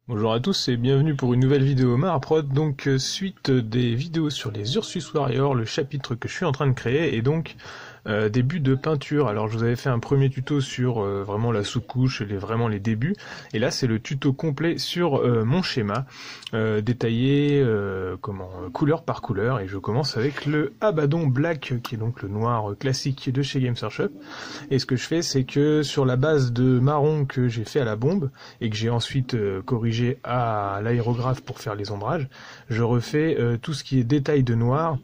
Bonjour à tous et bienvenue pour une nouvelle vidéo Maraprod, donc suite des vidéos sur les Ursus Warriors, le chapitre que je suis en train de créer, et donc début de peinture. Alors je vous avais fait un premier tuto sur vraiment la sous-couche, vraiment les débuts, et là c'est le tuto complet sur mon schéma, détaillé couleur par couleur, et je commence avec le Abaddon Black, qui est donc le noir classique de chez Games Workshop. Et ce que je fais, c'est que sur la base de marron que j'ai fait à la bombe, et que j'ai ensuite corrigé à l'aérographe pour faire les ombrages, je refais tout ce qui est détail de noir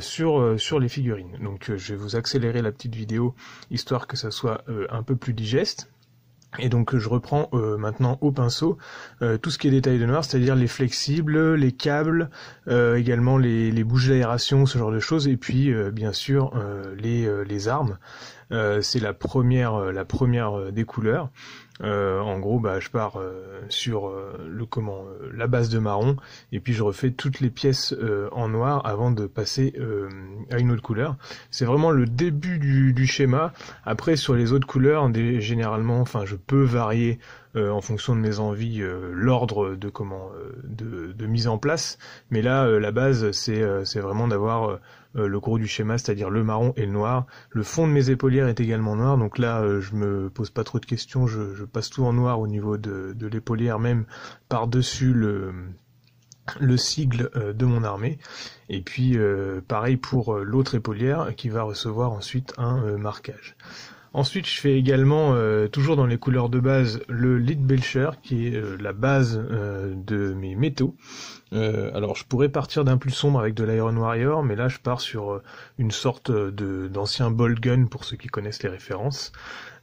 sur les figurines. Donc je vais vous accélérer la petite vidéo histoire que ça soit un peu plus digeste. Et donc je reprends maintenant au pinceau tout ce qui est détail de noir, c'est-à-dire les flexibles, les câbles, également les bouches d'aération, ce genre de choses, et puis bien sûr les armes. C'est la première des couleurs. En gros, je pars sur la base de marron, et puis je refais toutes les pièces en noir avant de passer à une autre couleur. C'est vraiment le début du schéma. Après, sur les autres couleurs, généralement, je peux varier en fonction de mes envies l'ordre de mise en place. Mais là, la base, c'est vraiment d'avoir le gros du schéma, c'est-à-dire le marron et le noir. Le fond de mes épaulières est également noir, donc là je me pose pas trop de questions, je passe tout en noir au niveau de l'épaulière, même par-dessus le sigle de mon armée. Et puis pareil pour l'autre épaulière qui va recevoir ensuite un marquage. Ensuite, je fais également, toujours dans les couleurs de base, le Lead Belcher, qui est la base de mes métaux. Alors, je pourrais partir d'un plus sombre avec de l'Iron Warrior, mais là, je pars sur une sorte d'ancien Bolt Gun, pour ceux qui connaissent les références.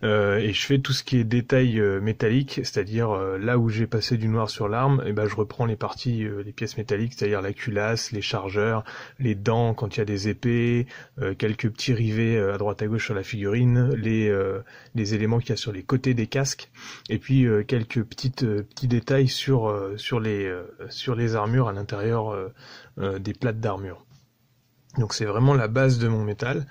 Et je fais tout ce qui est détail métallique, c'est-à-dire là où j'ai passé du noir sur l'arme, et je reprends les parties, les pièces métalliques, c'est-à-dire la culasse, les chargeurs, les dents quand il y a des épées, quelques petits rivets à droite à gauche sur la figurine, les éléments qu'il y a sur les côtés des casques, et puis quelques petits détails sur les armures à l'intérieur des plates d'armure. Donc c'est vraiment la base de mon métal.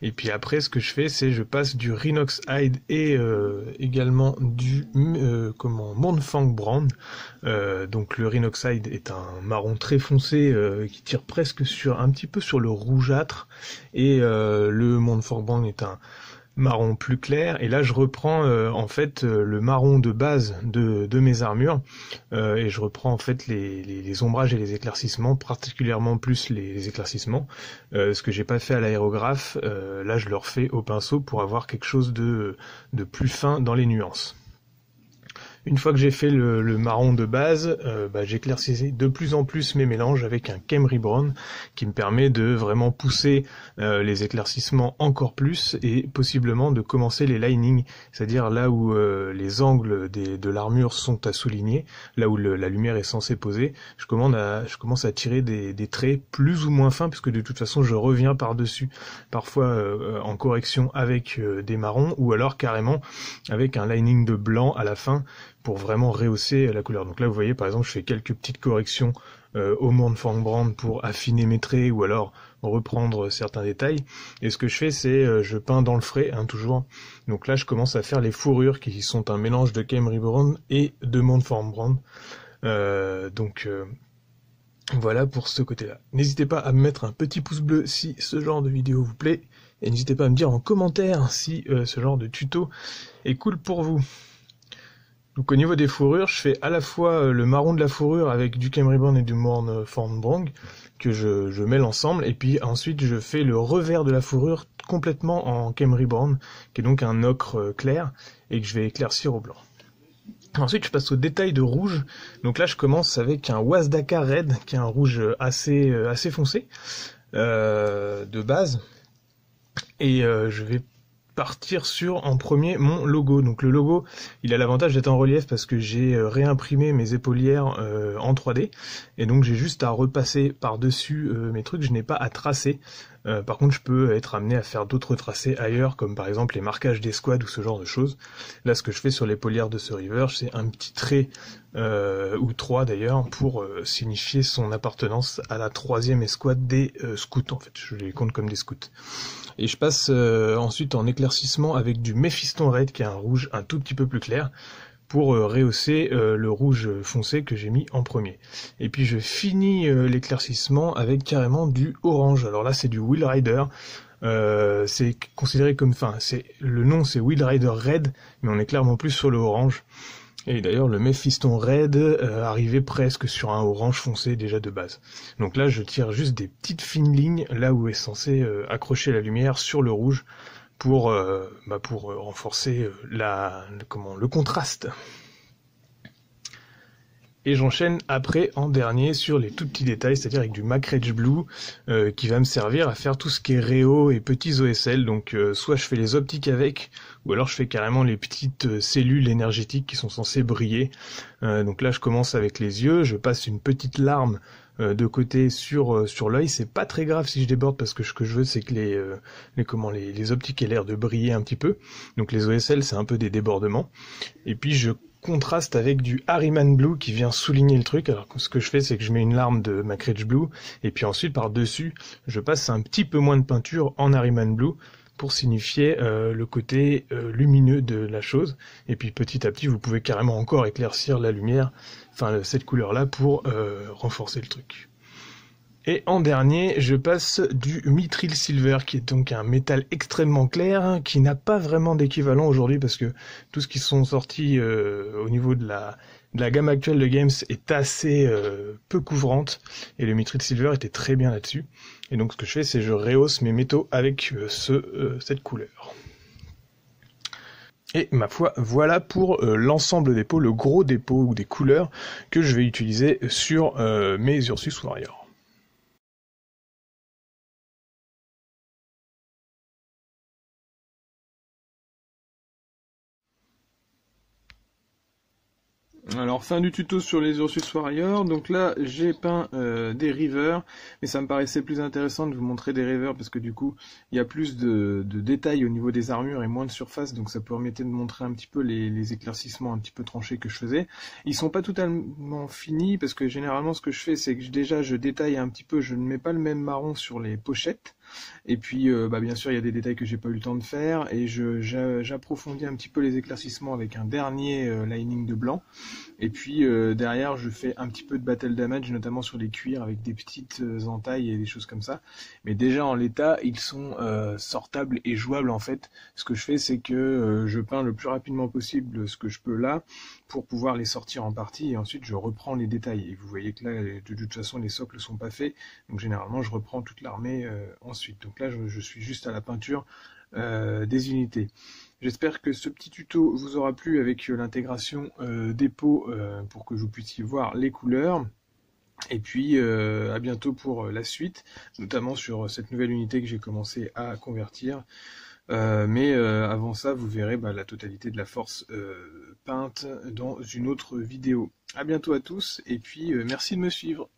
Et puis après, ce que je fais, c'est je passe du Rhinox Hide et également du Mournfang Brown. Donc le Rhinox Hide est un marron très foncé qui tire presque un petit peu sur le rougeâtre, et le Mournfang Brown est un marron plus clair, et là je reprends en fait le marron de base de mes armures, et je reprends en fait les ombrages et les éclaircissements, particulièrement plus les éclaircissements, ce que j'ai pas fait à l'aérographe, là je le refais au pinceau pour avoir quelque chose de plus fin dans les nuances. Une fois que j'ai fait le marron de base, j'éclaircis de plus en plus mes mélanges avec un Khemri Brown qui me permet de vraiment pousser les éclaircissements encore plus, et possiblement de commencer les linings, c'est-à-dire là où les angles de l'armure sont à souligner, là où la lumière est censée poser. Je commence à tirer des traits plus ou moins fins, puisque de toute façon je reviens par-dessus, parfois en correction avec des marrons, ou alors carrément avec un lining de blanc à la fin, pour vraiment rehausser la couleur. Donc là, vous voyez, par exemple, je fais quelques petites corrections au Mournfang Brown pour affiner mes traits, ou alors reprendre certains détails. Et ce que je fais, c'est je peins dans le frais, toujours. Donc là, je commence à faire les fourrures, qui sont un mélange de Khemri Brown et de Mournfang Brown. Voilà pour ce côté-là. N'hésitez pas à me mettre un petit pouce bleu si ce genre de vidéo vous plaît, et n'hésitez pas à me dire en commentaire si ce genre de tuto est cool pour vous. Donc au niveau des fourrures, je fais à la fois le marron de la fourrure avec du Khemri Brown et du Mournfang Brown que je mêle ensemble, et puis ensuite je fais le revers de la fourrure complètement en Khemri Brown, qui est donc un ocre clair, et que je vais éclaircir au blanc. Ensuite, je passe au détail de rouge. Donc là, je commence avec un Wazdaka Red, qui est un rouge assez foncé de base, et je vais partir sur en premier mon logo. Donc le logo, il a l'avantage d'être en relief parce que j'ai réimprimé mes épaulières en 3D, et donc j'ai juste à repasser par-dessus mes trucs, je n'ai pas à tracer. Par contre, je peux être amené à faire d'autres tracés ailleurs, comme par exemple les marquages des squads ou ce genre de choses. Là, ce que je fais sur l'épaulière de ce river, c'est un petit trait, ou 3 d'ailleurs, pour signifier son appartenance à la 3e escouade des scouts. En fait, je les compte comme des scouts. Et je passe ensuite en éclaircissement avec du Mephiston Red, qui est un rouge un tout petit peu plus clair, pour rehausser le rouge foncé que j'ai mis en premier. Et puis je finis l'éclaircissement avec carrément du orange. Alors là c'est du Wheel Rider. C'est considéré comme, le nom c'est Wheel Rider Red, mais on est clairement plus sur le orange. Et d'ailleurs le Mephiston Red arrivait presque sur un orange foncé déjà de base. Donc là je tire juste des petites fines lignes là où est censé accrocher la lumière sur le rouge pour renforcer le contraste. Et j'enchaîne après en dernier sur les tout petits détails, c'est-à-dire avec du Macrage Blue qui va me servir à faire tout ce qui est réo et petits OSL. Donc soit je fais les optiques avec, ou alors je fais carrément les petites cellules énergétiques qui sont censées briller. Donc là je commence avec les yeux, je passe une petite larme de côté sur l'œil. C'est pas très grave si je déborde parce que ce que je veux c'est que les optiques aient l'air de briller un petit peu. Donc les OSL c'est un peu des débordements. Et puis je contraste avec du Harriman Blue qui vient souligner le truc. Alors ce que je fais c'est que je mets une larme de Macrage Blue et puis ensuite par dessus je passe un petit peu moins de peinture en Harriman Blue pour signifier le côté lumineux de la chose. Et puis petit à petit vous pouvez carrément encore éclaircir la lumière, cette couleur là pour renforcer le truc. Et en dernier, je passe du Mithril Silver, qui est donc un métal extrêmement clair, qui n'a pas vraiment d'équivalent aujourd'hui, parce que tout ce qui sont sortis au niveau de la gamme actuelle de Games est assez peu couvrante, et le Mithril Silver était très bien là-dessus. Et donc ce que je fais, c'est je rehausse mes métaux avec cette couleur. Et ma foi, voilà pour l'ensemble des pots, le gros des pots ou des couleurs que je vais utiliser sur mes Ursus Warrior. Alors fin du tuto sur les Ursus Warrior, donc là j'ai peint des rivers, mais ça me paraissait plus intéressant de vous montrer des rivers parce que du coup il y a plus de détails au niveau des armures et moins de surface, donc ça permettait de montrer un petit peu les éclaircissements un petit peu tranchés que je faisais. Ils sont pas totalement finis parce que généralement ce que je fais c'est que je détaille un petit peu, je ne mets pas le même marron sur les pochettes. Et puis bien sûr il y a des détails que j'ai pas eu le temps de faire et j'approfondis un petit peu les éclaircissements avec un dernier lining de blanc. Et puis derrière je fais un petit peu de battle damage notamment sur les cuirs avec des petites entailles et des choses comme ça. Mais déjà en l'état ils sont sortables et jouables en fait. Ce que je fais c'est que je peins le plus rapidement possible ce que je peux là pour pouvoir les sortir en partie et ensuite je reprends les détails. Et vous voyez que là de toute façon les socles sont pas faits, donc généralement je reprends toute l'armée ensuite. Donc là je suis juste à la peinture des unités. J'espère que ce petit tuto vous aura plu avec l'intégration des pots pour que vous puissiez voir les couleurs. Et puis à bientôt pour la suite, notamment sur cette nouvelle unité que j'ai commencé à convertir. Mais avant ça, vous verrez la totalité de la force peinte dans une autre vidéo. À bientôt à tous, et puis merci de me suivre.